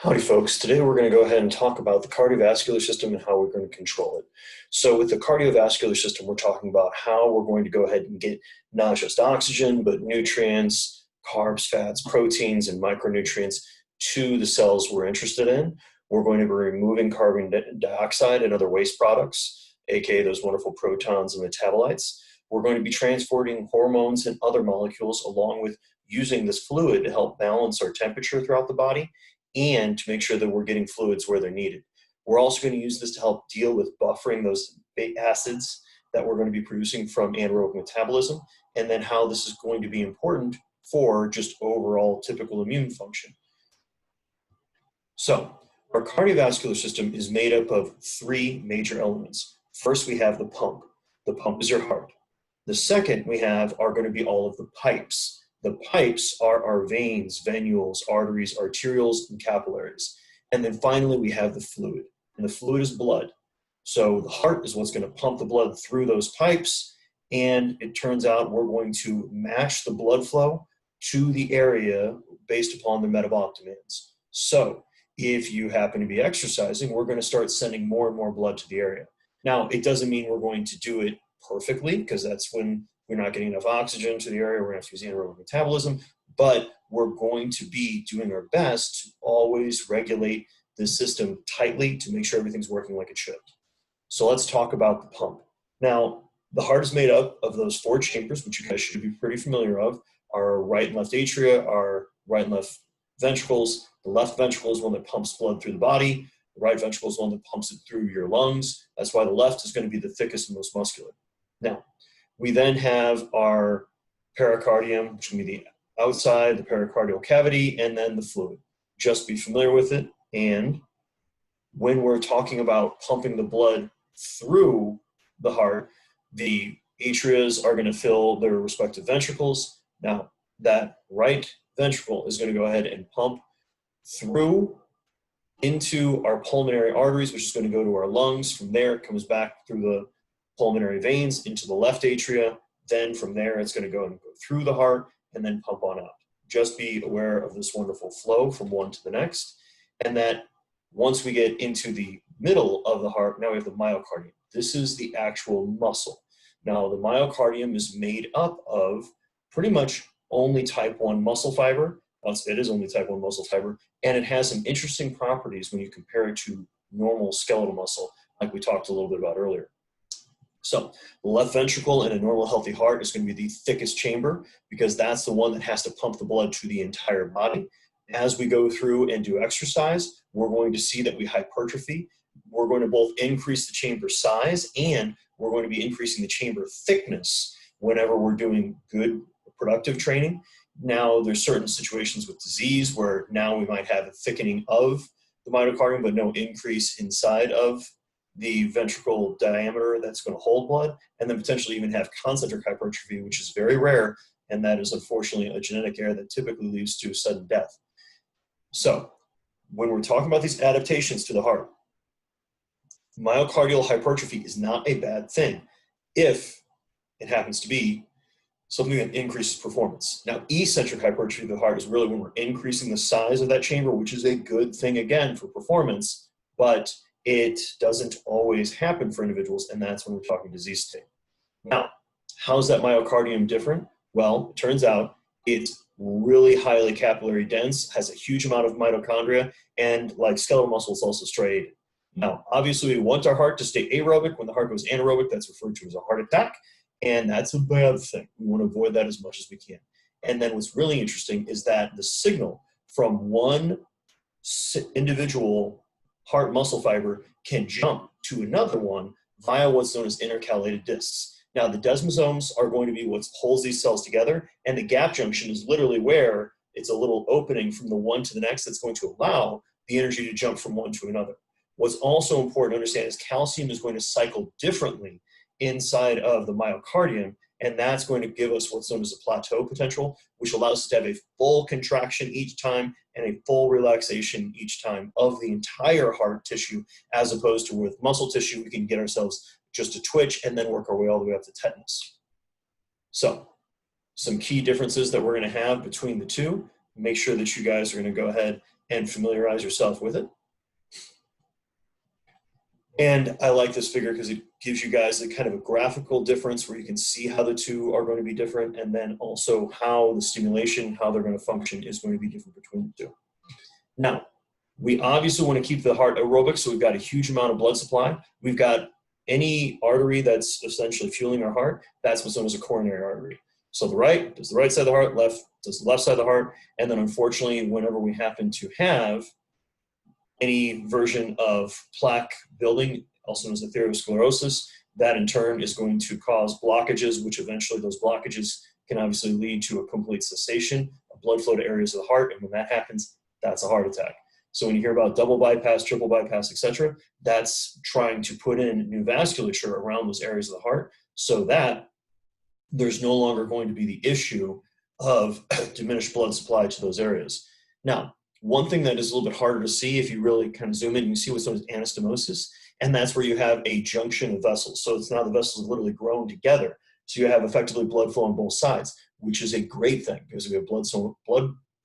Howdy folks, today we're going to go ahead and talk about the cardiovascular system and how we're going to control it. So with the cardiovascular system, we're talking about how we're going to go ahead and get not just oxygen, but nutrients, carbs, fats, proteins, and micronutrients to the cells we're interested in. We're going to be removing carbon dioxide and other waste products, aka those wonderful protons and metabolites. We're going to be transporting hormones and other molecules along with using this fluid to help balance our temperature throughout the body and to make sure that we're getting fluids where they're needed. We're also going to use this to help deal with buffering those acids that we're going to be producing from anaerobic metabolism, and then how this is going to be important for just overall typical immune function. So, our cardiovascular system is made up of three major elements. First, we have the pump. The pump is your heart. The second we have are going to be all of the pipes. The pipes are our veins, venules, arteries, arterioles, and capillaries. And then finally, we have the fluid. And the fluid is blood. So the heart is what's going to pump the blood through those pipes. And it turns out we're going to match the blood flow to the area based upon the metabolic demands. So if you happen to be exercising, we're going to start sending more and more blood to the area. Now, it doesn't mean we're going to do it perfectly, because that's when we're not getting enough oxygen to the area. We're going to have to use anaerobic metabolism, but we're going to be doing our best to always regulate the system tightly to make sure everything's working like it should. So let's talk about the pump. Now, the heart is made up of those four chambers, which you guys should be pretty familiar of. Our right and left atria, our right and left ventricles. The left ventricle is one that pumps blood through the body. The right ventricle is one that pumps it through your lungs. That's why the left is going to be the thickest and most muscular. Now, we then have our pericardium, which will be the outside, the pericardial cavity, and then the fluid. Just be familiar with it. And when we're talking about pumping the blood through the heart, the atrias are going to fill their respective ventricles. Now, that right ventricle is going to go ahead and pump through into our pulmonary arteries, which is going to go to our lungs. From there, it comes back through the pulmonary veins into the left atria. Then from there, it's going to go through the heart and then pump on out. Just be aware of this wonderful flow from one to the next. And that once we get into the middle of the heart, now we have the myocardium. This is the actual muscle. Now, the myocardium is made up of pretty much only type 1 muscle fiber. It is only type 1 muscle fiber, and it has some interesting properties when you compare it to normal skeletal muscle, like we talked a little bit about earlier. So the left ventricle in a normal healthy heart is going to be the thickest chamber, because that's the one that has to pump the blood to the entire body. As we go through and do exercise, we're going to see that we hypertrophy. We're going to both increase the chamber size, and we're going to be increasing the chamber thickness whenever we're doing good productive training. Now, there's certain situations with disease where now we might have a thickening of the myocardium, but no increase inside of the ventricle diameter that's going to hold blood, and then potentially even have concentric hypertrophy, which is very rare, and that is unfortunately a genetic error that typically leads to sudden death. So when we're talking about these adaptations to the heart, myocardial hypertrophy is not a bad thing if it happens to be something that increases performance. Now, eccentric hypertrophy of the heart is really when we're increasing the size of that chamber, which is a good thing, again, for performance, but it doesn't always happen for individuals, and that's when we're talking disease state. Now, how's that myocardium different? Well, it turns out it's really highly capillary dense, has a huge amount of mitochondria, and like skeletal muscle, it's also striated. Now, obviously, we want our heart to stay aerobic. When the heart goes anaerobic, that's referred to as a heart attack, and that's a bad thing. We want to avoid that as much as we can. And then what's really interesting is that the signal from one individual heart muscle fiber can jump to another one via what's known as intercalated discs. Now, the desmosomes are going to be what holds these cells together, and the gap junction is literally where it's a little opening from the one to the next that's going to allow the energy to jump from one to another. What's also important to understand is calcium is going to cycle differently inside of the myocardium, and that's going to give us what's known as a plateau potential, which allows us to have a full contraction each time and a full relaxation each time of the entire heart tissue, as opposed to with muscle tissue, we can get ourselves just a twitch and then work our way all the way up to tetanus. So, some key differences that we're going to have between the two. Make sure that you guys are going to go ahead and familiarize yourself with it. And I like this figure because it gives you guys a kind of a graphical difference where you can see how the two are going to be different, and then also how the stimulation, how they're going to function is going to be different between the two. Now, we obviously want to keep the heart aerobic, so we've got a huge amount of blood supply. We've got any artery that's essentially fueling our heart, that's what's known as a coronary artery. So the right does the right side of the heart, left does the left side of the heart, and then unfortunately, whenever we happen to have any version of plaque building, also known as atherosclerosis, that in turn is going to cause blockages, which eventually those blockages can obviously lead to a complete cessation of blood flow to areas of the heart, and when that happens, that's a heart attack. So when you hear about double bypass, triple bypass, etc., that's trying to put in new vasculature around those areas of the heart so that there's no longer going to be the issue of diminished blood supply to those areas. Now, one thing that is a little bit harder to see if you really kind of zoom in, you see what's known as anastomosis, and that's where you have a junction of vessels. So it's now the vessels have literally grown together. So you have effectively blood flow on both sides, which is a great thing because if we have blood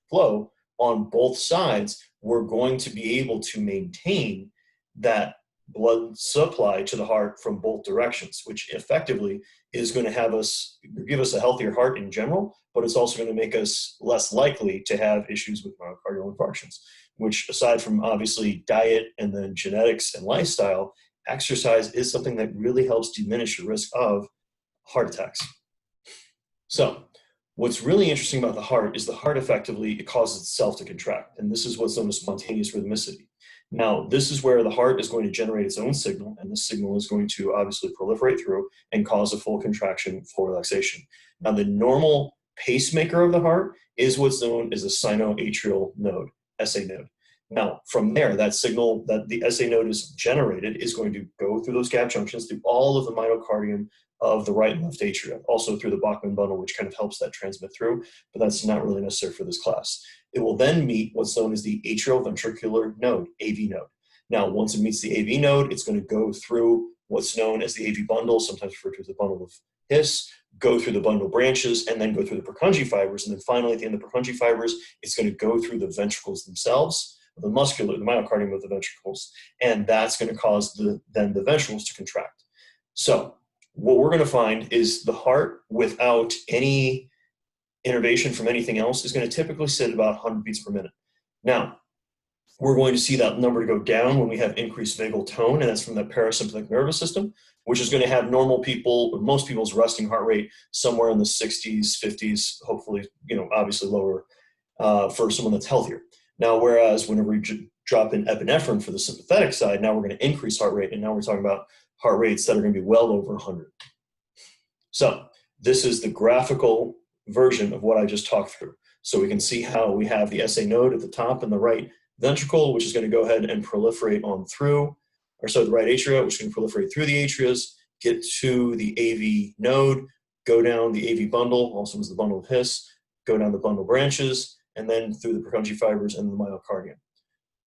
flow on both sides, we're going to be able to maintain that blood supply to the heart from both directions, which effectively is going to give us a healthier heart in general, but it's also going to make us less likely to have issues with myocardial infarctions, which aside from obviously diet and then genetics and lifestyle, exercise is something that really helps diminish the risk of heart attacks. So what's really interesting about the heart is the heart effectively, it causes itself to contract, and this is what's known as spontaneous rhythmicity. Now, this is where the heart is going to generate its own signal, and this signal is going to obviously proliferate through and cause a full contraction, full relaxation. Now, the normal pacemaker of the heart is what's known as a sinoatrial node, SA node. Now, from there, that signal that the SA node is generated is going to go through those gap junctions through all of the myocardium of the right and left atria, also through the Bachmann bundle, which kind of helps that transmit through, but that's not really necessary for this class. It will then meet what's known as the atrioventricular node, AV node. Now, once it meets the AV node, it's going to go through what's known as the AV bundle, sometimes referred to as the bundle of His, go through the bundle branches, and then go through the Purkinje fibers, and then finally at the end of the Purkinje fibers, it's going to go through the ventricles themselves, the myocardium of the ventricles, and that's going to cause then the ventricles to contract. So what we're going to find is the heart without any innervation from anything else is going to typically sit at about 100 beats per minute. Now, we're going to see that number to go down when we have increased vagal tone, and that's from the parasympathetic nervous system, which is going to have normal people, or most people's resting heart rate somewhere in the 60s, 50s, hopefully, obviously lower for someone that's healthier. Now, whereas whenever we drop in epinephrine for the sympathetic side, now we're going to increase heart rate, and now we're talking about heart rates that are going to be well over 100. So this is the graphical version of what I just talked through. So we can see how we have the SA node at the top and the right ventricle, which is going to go ahead and proliferate on through, the right atria, which is going to proliferate through the atrias, get to the AV node, go down the AV bundle, also as the bundle of His, go down the bundle branches, and then through the Purkinje fibers and the myocardium.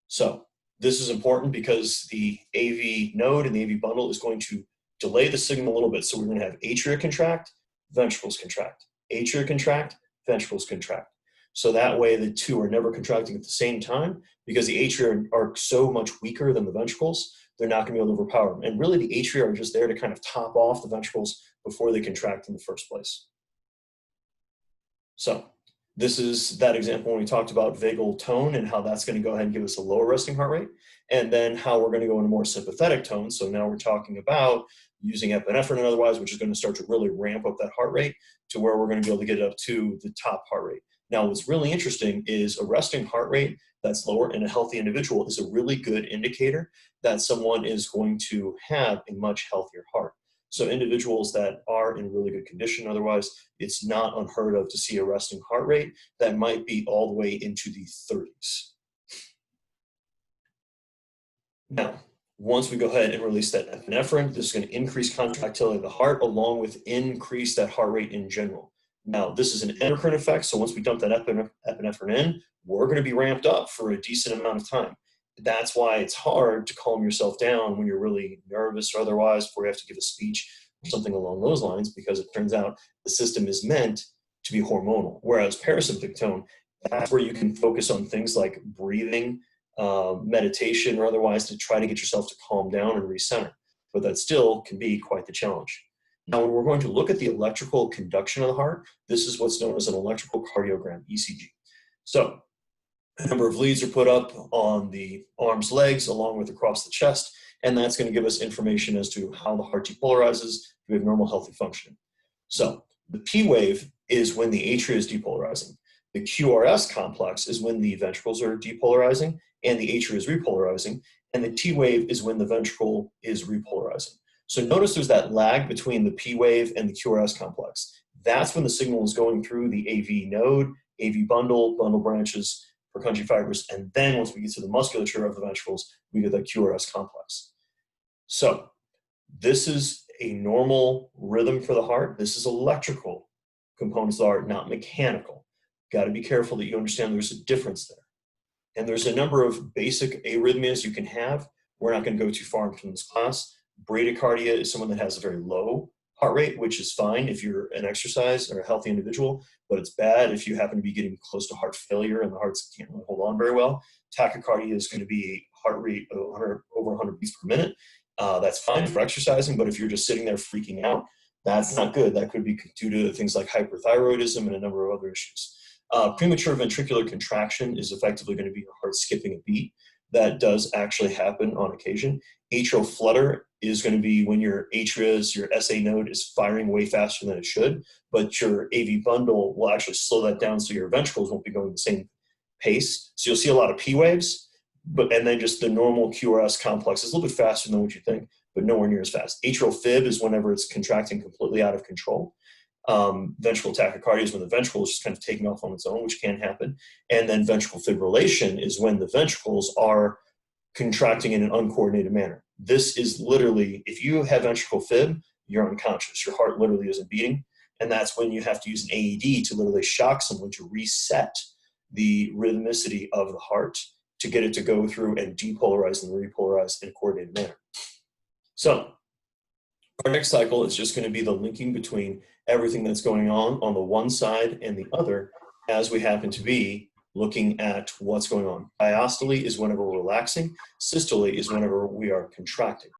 So this is important because the AV node and the AV bundle is going to delay the signal a little bit. So we're going to have atria contract, ventricles contract, atria contract, ventricles contract. So that way the two are never contracting at the same time because the atria are so much weaker than the ventricles, they're not going to be able to overpower them. And really the atria are just there to kind of top off the ventricles before they contract in the first place. So this is that example when we talked about vagal tone and how that's going to go ahead and give us a lower resting heart rate, and then how we're going to go into more sympathetic tone. So now we're talking about using epinephrine and otherwise, which is going to start to really ramp up that heart rate to where we're going to be able to get it up to the top heart rate. Now, what's really interesting is a resting heart rate that's lower in a healthy individual is a really good indicator that someone is going to have a much healthier heart. So individuals that are in really good condition, otherwise, it's not unheard of to see a resting heart rate that might be all the way into the 30s. Now, once we go ahead and release that epinephrine, this is going to increase contractility of the heart along with increase that heart rate in general. Now, this is an endocrine effect, so once we dump that epinephrine in, we're going to be ramped up for a decent amount of time. That's why it's hard to calm yourself down when you're really nervous or otherwise before you have to give a speech or something along those lines, because it turns out the system is meant to be hormonal, whereas parasympathetic tone That's where you can focus on things like breathing, meditation, or otherwise to try to get yourself to calm down and recenter. But that still can be quite the challenge. Now, when we're going to look at the electrical conduction of the heart, this is what's known as an electrical cardiogram, ECG. So a number of leads are put up on the arms, legs, along with across the chest, and that's going to give us information as to how the heart depolarizes if we have normal, healthy functioning. So the P wave is when the atria is depolarizing. The QRS complex is when the ventricles are depolarizing and the atria is repolarizing, and the T wave is when the ventricle is repolarizing. So notice there's that lag between the P wave and the QRS complex. That's when the signal is going through the AV node, AV bundle, bundle branches, Purkinje fibers, and then once we get to the musculature of the ventricles, we get the QRS complex. So this is a normal rhythm for the heart. This is electrical components of the heart, not mechanical. Got to be careful that you understand there's a difference there. And there's a number of basic arrhythmias you can have. We're not going to go too far into this class. Bradycardia is someone that has a very low heart rate, which is fine if you're an exercise or a healthy individual, but it's bad if you happen to be getting close to heart failure and the heart can't really hold on very well. Tachycardia is going to be a heart rate of over 100 beats per minute. That's fine for exercising, but if you're just sitting there freaking out, that's not good. That could be due to things like hyperthyroidism and a number of other issues. Premature ventricular contraction is effectively going to be your heart skipping a beat. That does actually happen on occasion. Atrial flutter is going to be when your atrias, your SA node is firing way faster than it should, but your AV bundle will actually slow that down so your ventricles won't be going the same pace. So you'll see a lot of P waves, and then just the normal QRS complex is a little bit faster than what you think, but nowhere near as fast. Atrial fib is whenever it's contracting completely out of control. Ventricular tachycardia is when the ventricle is just kind of taking off on its own, which can happen. And then ventricular fibrillation is when the ventricles are contracting in an uncoordinated manner. This is literally, if you have ventricular fib, you're unconscious. Your heart literally isn't beating. And that's when you have to use an AED to literally shock someone to reset the rhythmicity of the heart to get it to go through and depolarize and repolarize in a coordinated manner. So our next cycle is just going to be the linking between everything that's going on the one side and the other as we happen to be looking at what's going on. Diastole is whenever we're relaxing. Systole is whenever we are contracting.